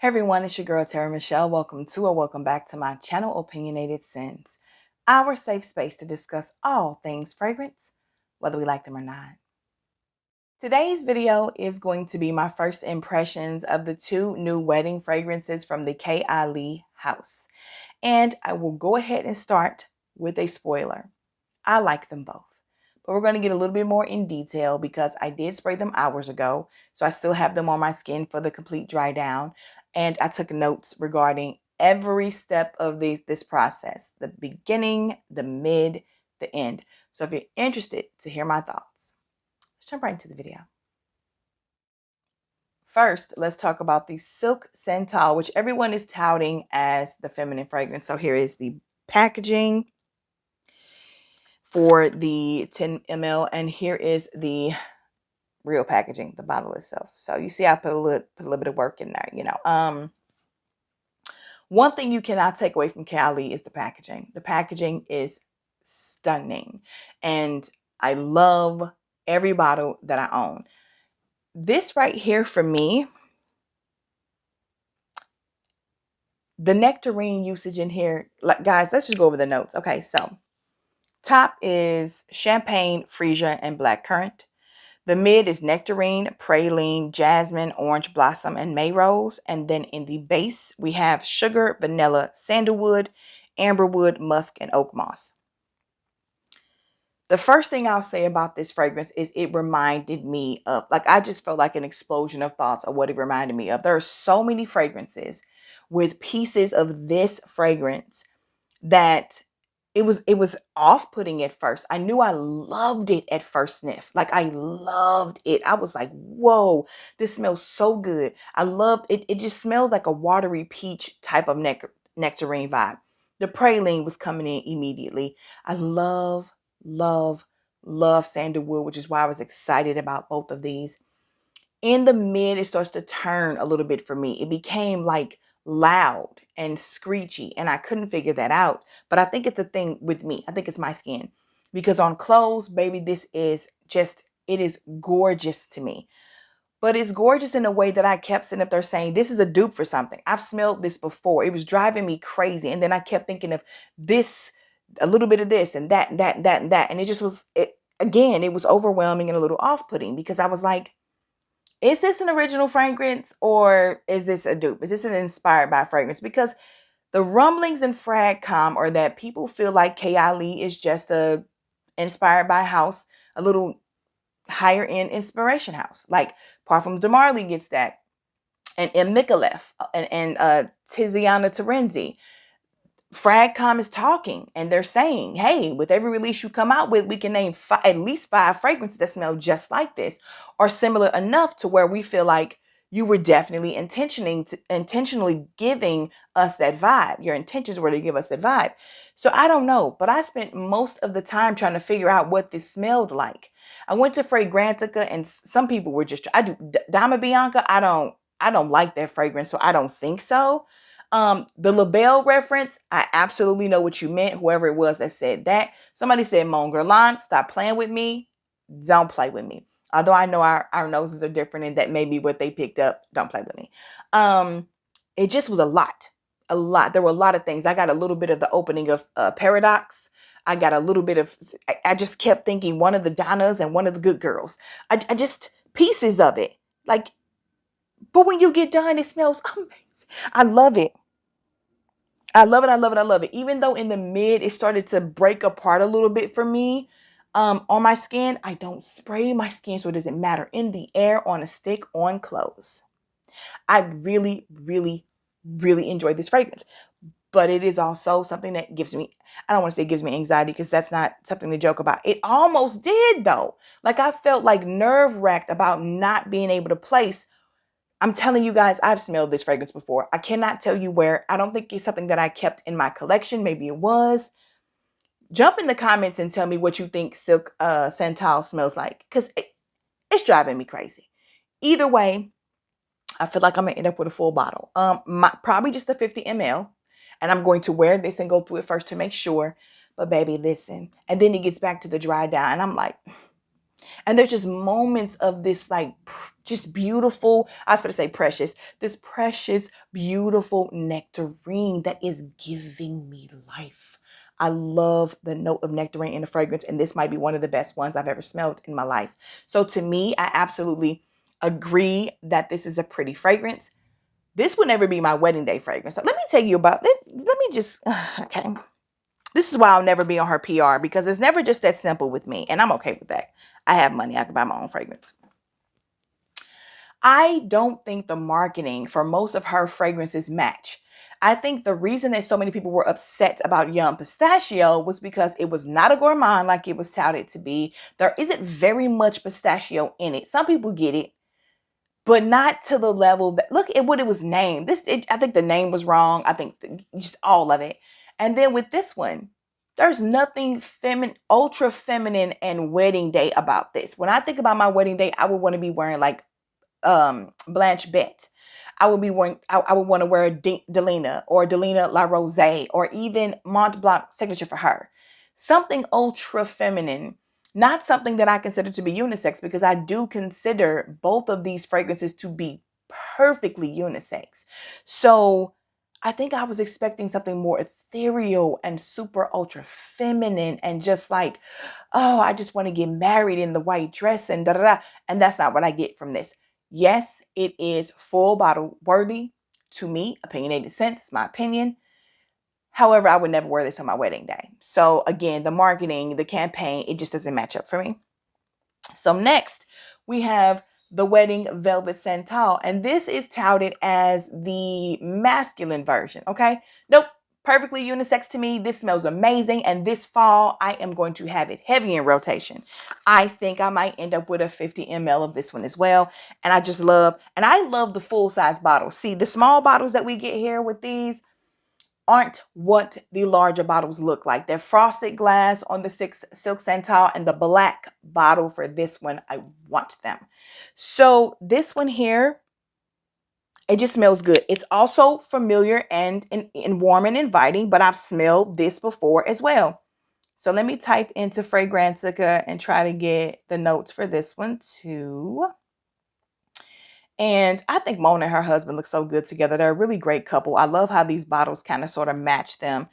Hey everyone, it's your girl TeraMichelle. Welcome to or welcome back to my channel, Opinionated Scents, our safe space to discuss all things fragrance, whether we like them or not. Today's video is going to be my first impressions of the two new wedding fragrances from the Kayali'S house. And I will go ahead and start with a spoiler. I like them both, but we're going to get a little bit more in detail because I did spray them hours ago. So I still have them on my skin for the complete dry down. And I took notes regarding every step of this process, the beginning, the mid, the end. So if you're interested to hear my thoughts, let's jump right into the video. First, let's talk about the Silk Scentile, which everyone is touting as the feminine fragrance. So here is the packaging for the 10 ml, and here is the real packaging, the bottle itself. So you see I put a little bit of work in there, One thing you cannot take away from Kayali is the packaging. The packaging is stunning, and I love every bottle that I own. This right here for me, the nectarine usage in here, like guys, let's just go over the notes. Okay, so top is champagne, freesia, and blackcurrant. The mid is nectarine, praline, jasmine, orange blossom, and May rose. And then in the base, we have sugar, vanilla, sandalwood, amberwood, musk, and oak moss. The first thing I'll say about this fragrance is it reminded me of, like, I just felt like an explosion of thoughts of what it reminded me of. There are so many fragrances with pieces of this fragrance that it was off-putting at first. I knew I loved it at first sniff. Like I loved it. I was like, whoa, this smells so good. I loved it. It just smelled like a watery peach type of nectarine vibe. The praline was coming in immediately. I love sandalwood, which is why I was excited about both of these. In the mid, it starts to turn a little bit for me. It became like loud and screechy, and I couldn't figure that out. But I think it's a thing with me. I think it's my skin. Because on clothes, baby, this is just, it is gorgeous to me. But it's gorgeous in a way that I kept sitting up there saying, this is a dupe for something. I've smelled this before. It was driving me crazy. And then I kept thinking of this, a little bit of this and that, and that, and that, and that. And it just was, again, it was overwhelming and a little off-putting because I was like, is this an original fragrance or is this a dupe? Is this an inspired by fragrance? Because the rumblings in Fragcom are that people feel like Kayali is just a inspired by house, a little higher end inspiration house. Like Parfums de Marly gets that, and Micallef and Tiziana Terenzi. Fragcom is talking and they're saying, hey, with every release you come out with, we can name at least 5 fragrances that smell just like this or similar enough to where we feel like you were definitely intentionally giving us that vibe. Your intentions were to give us that vibe. So I don't know, but I spent most of the time trying to figure out what this smelled like. I went to Fragrantica and some people were just, I do Dama Bianca. I don't like that fragrance, so I don't think so. The LaBelle reference, I absolutely know what you meant. Whoever it was that said that. Somebody said, Mon Guerlain, stop playing with me. Don't play with me. Although I know our noses are different and that may be what they picked up. Don't play with me. It just was a lot. A lot. There were a lot of things. I got a little bit of the opening of Paradox. I got a little bit of, I just kept thinking one of the Donnas and one of the Good Girls. I just, pieces of it. Like, but when you get done, it smells amazing. I love it. I love it. I love it. I love it. Even though in the mid, it started to break apart a little bit for me on my skin. I don't spray my skin, so it doesn't matter. In the air, on a stick, on clothes. I really, really, really enjoy this fragrance. But it is also something that gives me, I don't want to say it gives me anxiety because that's not something to joke about. It almost did though. Like I felt like nerve-wracked about not being able to place. I'm telling you guys, I've smelled this fragrance before. I cannot tell you where. I don't think it's something that I kept in my collection. Maybe it was. Jump in the comments and tell me what you think Silk Scentile smells like. Because it's driving me crazy. Either way, I feel like I'm going to end up with a full bottle. Probably just a 50 ml. And I'm going to wear this and go through it first to make sure. But baby, listen. And then it gets back to the dry down. And I'm like, And there's just moments of this like just beautiful, I was going to say precious, this precious, beautiful nectarine that is giving me life. I love the note of nectarine in the fragrance, and this might be one of the best ones I've ever smelled in my life. So to me, I absolutely agree that this is a pretty fragrance. This would never be my wedding day fragrance. So let me tell you about it. Let me just, okay. This is why I'll never be on her PR, because it's never just that simple with me. And I'm okay with that. I have money. I can buy my own fragrance. I don't think the marketing for most of her fragrances match. I think the reason that so many people were upset about Young Pistachio was because it was not a gourmand like it was touted to be. There isn't very much pistachio in it. Some people get it, but not to the level that, look at what it was named. I think the name was wrong. I think just all of it. And then with this one, there's nothing feminine, ultra feminine and wedding day about this. When I think about my wedding day, I would want to be wearing like Blanche Bette. I would be wearing, I would want to wear Delina or Delina La Rose or even Mont Blanc signature for her. Something ultra feminine, not something that I consider to be unisex, because I do consider both of these fragrances to be perfectly unisex. So I think I was expecting something more ethereal and super ultra feminine and just like, oh, I just want to get married in the white dress and da da da. And that's not what I get from this. Yes, it is full bottle worthy to me. Opinionated scent, it's my opinion. However, I would never wear this on my wedding day. So again, the marketing, the campaign, it just doesn't match up for me. So next, we have the Wedding Velvet Scentile. And this is touted as the masculine version, okay? Nope, perfectly unisex to me. This smells amazing. And this fall, I am going to have it heavy in rotation. I think I might end up with a 50 ml of this one as well. And I love the full-size bottles. See, the small bottles that we get here with these aren't what the larger bottles look like. They're frosted glass on the Silk Scentile, and the black bottle for this one, I want them. So this one here, it just smells good. It's also familiar and warm and inviting, but I've smelled this before as well. So let me type into Fragrantica and try to get the notes for this one too. And I think Mona and her husband look so good together. They're a really great couple. I love how these bottles kind of sort of match them.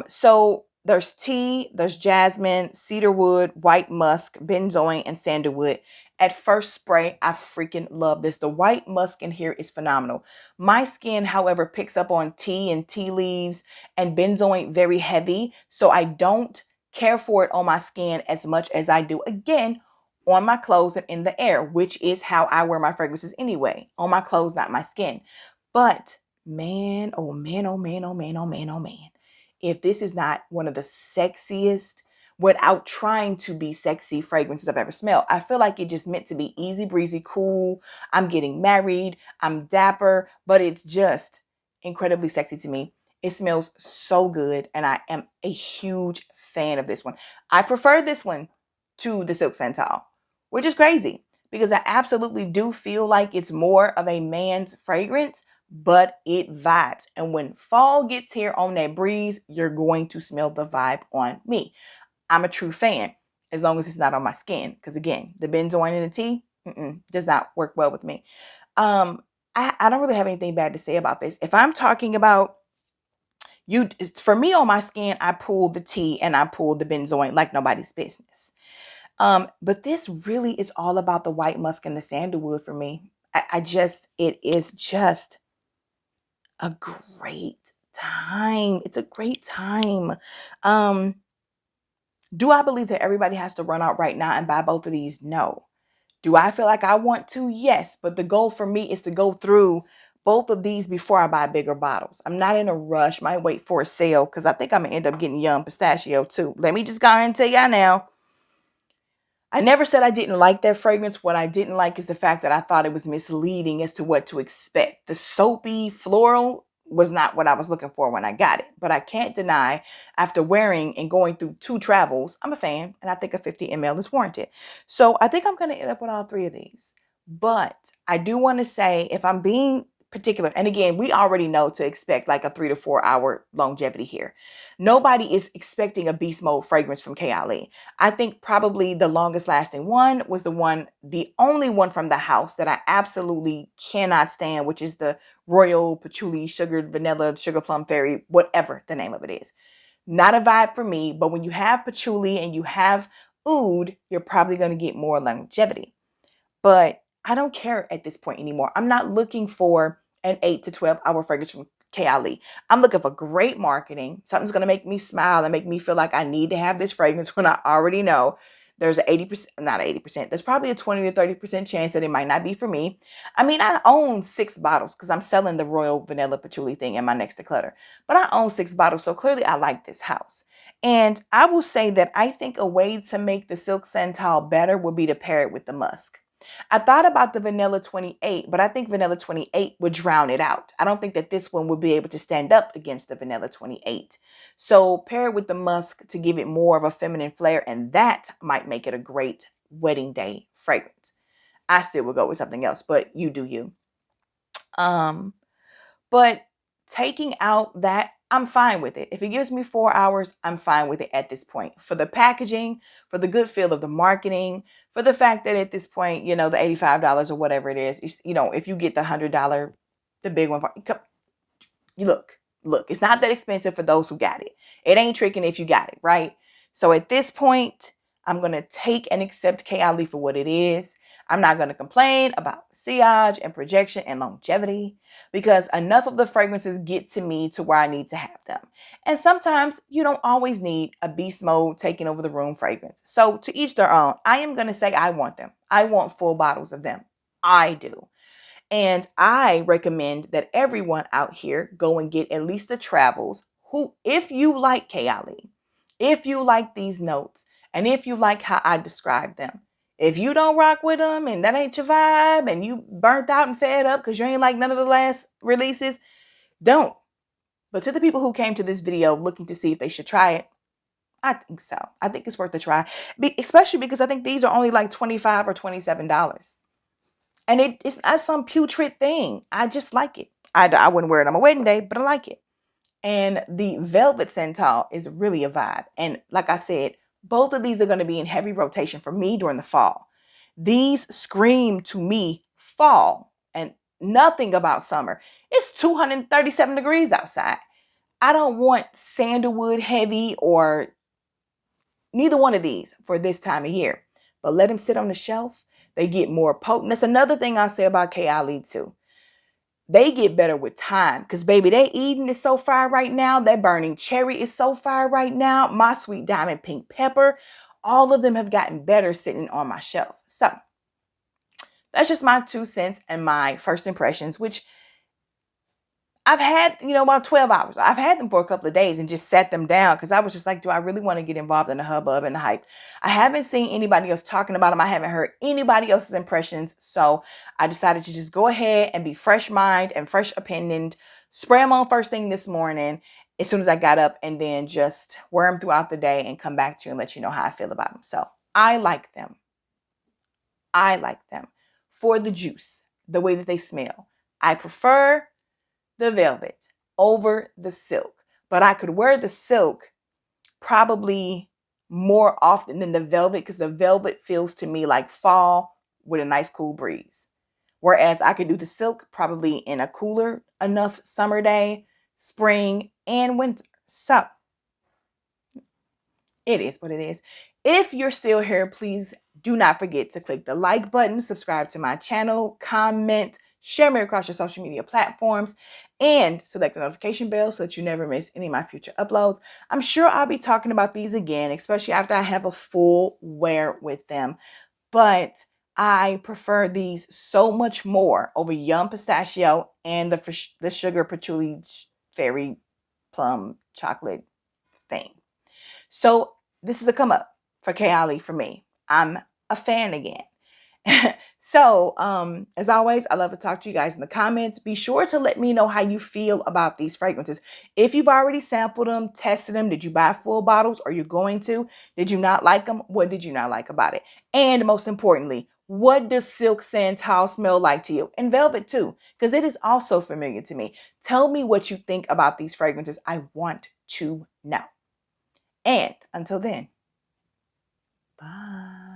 So there's tea, there's jasmine, cedarwood, white musk, benzoin, and sandalwood. At first spray, I freaking love this. The white musk in here is phenomenal. My skin, however, picks up on tea and tea leaves and benzoin very heavy. So I don't care for it on my skin as much as I do, again, on my clothes and in the air, which is how I wear my fragrances anyway. On my clothes, not my skin. But man, oh man, oh man, oh man, oh man, oh man. If this is not one of the sexiest, without trying to be sexy, fragrances I've ever smelled. I feel like it just meant to be easy breezy, cool. I'm getting married, I'm dapper, but it's just incredibly sexy to me. It smells so good, and I am a huge fan of this one. I prefer this one to the Silk Scentile, which is crazy because I absolutely do feel like it's more of a man's fragrance, but it vibes. And when fall gets here on that breeze, you're going to smell the vibe on me. I'm a true fan as long as it's not on my skin. Because again, the benzoin in the tea does not work well with me. I don't really have anything bad to say about this. If I'm talking about for me on my skin, I pulled the tea and I pulled the benzoin like nobody's business. But this really is all about the white musk and the sandalwood for me. It is just a great time. It's a great time. Do I believe that everybody has to run out right now and buy both of these? No. Do I feel like I want to? Yes. But the goal for me is to go through both of these before I buy bigger bottles. I'm not in a rush. Might wait for a sale because I think I'm going to end up getting Young Pistachio too. Let me just go ahead and tell y'all now. I never said I didn't like that fragrance. What I didn't like is the fact that I thought it was misleading as to what to expect. The soapy floral was not what I was looking for when I got it. But I can't deny, after wearing and going through 2 travels, I'm a fan, and I think a 50 ml is warranted. So I think I'm going to end up with all 3 of these. But I do want to say, if I'm being particular, and again, we already know to expect like a 3 to 4 hour longevity here. Nobody is expecting a beast mode fragrance from Kayali. I think probably the longest lasting one was the only one from the house that I absolutely cannot stand, which is the Royal Patchouli Sugared Vanilla Sugar Plum Fairy, whatever the name of it is. Not a vibe for me, but when you have patchouli and you have oud, you're probably going to get more longevity. But I don't care at this point anymore. I'm not looking for an 8 to 12 hour fragrance from Kayali. I'm looking for great marketing. Something's going to make me smile and make me feel like I need to have this fragrance when I already know there's a 80%, not 80%, there's probably a 20 to 30% chance that it might not be for me. I mean, I own 6 bottles because I'm selling the Royal Vanilla Patchouli thing in my next declutter. But I own 6 bottles, so clearly I like this house. And I will say that I think a way to make the Silk Scentile better would be to pair it with the musk. I thought about the Vanilla 28, but I think Vanilla 28 would drown it out. I don't think that this one would be able to stand up against the Vanilla 28. So pair it with the musk to give it more of a feminine flair, and that might make it a great wedding day fragrance. I still would go with something else, but you do you. But taking out that, I'm fine with it. If it gives me 4 hours, I'm fine with it at this point. For the packaging, for the good feel of the marketing, for the fact that at this point, you know, the $85 or whatever it is, you know, if you get the $100, the big one, you look, it's not that expensive for those who got it. It ain't tricking if you got it, right? So at this point, I'm going to take and accept Kayali for what it is. I'm not going to complain about sillage and projection and longevity because enough of the fragrances get to me to where I need to have them. And sometimes you don't always need a beast mode taking over the room fragrance. So to each their own. I am going to say I want them. I want full bottles of them. I do. And I recommend that everyone out here go and get at least the travels who, if you like Kayali, if you like these notes, and if you like how I describe them, if you don't rock with them and that ain't your vibe and you burnt out and fed up because you ain't like none of the last releases, don't. But to the people who came to this video looking to see if they should try it, I think so. I think it's worth a try, especially because I think these are only like $25 or $27. And it's not some putrid thing. I just like it. I wouldn't wear it on my wedding day, but I like it. And the Velvet Scentile is really a vibe. And like I said, both of these are going to be in heavy rotation for me during the fall. These scream to me fall and nothing about summer. It's 237 degrees outside. I don't want sandalwood heavy or neither one of these for this time of year. But let them sit on the shelf. They get more potent. That's another thing I'll say about Kayali too. They get better with time because, baby, they Eden is so fire right now. That burning cherry is so fire right now. My sweet diamond pink pepper. All of them have gotten better sitting on my shelf. So that's just my 2 cents and my first impressions, which I've had, about 12 hours. I've had them for a couple of days and just sat them down because I was just like, do I really want to get involved in the hubbub and the hype? I haven't seen anybody else talking about them. I haven't heard anybody else's impressions. So I decided to just go ahead and be fresh mind and fresh opinioned, spray them on first thing this morning as soon as I got up, and then just wear them throughout the day and come back to you and let you know how I feel about them. So I like them. I like them for the juice, the way that they smell. I prefer the velvet over the silk, but I could wear the silk probably more often than the velvet because the velvet feels to me like fall with a nice cool breeze. Whereas I could do the silk probably in a cooler enough summer day, spring and winter. So it is what it is. If you're still here, please do not forget to click the like button, subscribe to my channel, comment, share me across your social media platforms, and select the notification bell so that you never miss any of my future uploads. I'm sure I'll be talking about these again, especially after I have a full wear with them. But I prefer these so much more over Yum Pistachio and the Sugar Patchouli Fairy Plum Chocolate thing. So this is a come up for Kayali for me. I'm a fan again. So, as always, I love to talk to you guys in the comments. Be sure to let me know how you feel about these fragrances. If you've already sampled them, tested them, did you buy full bottles? Are you going to? Did you not like them? What did you not like about it? And most importantly, What does silk Scentile smell like to you? And velvet too, because it is also familiar to me. Tell me what you think about these fragrances. I want to know. And until then, bye.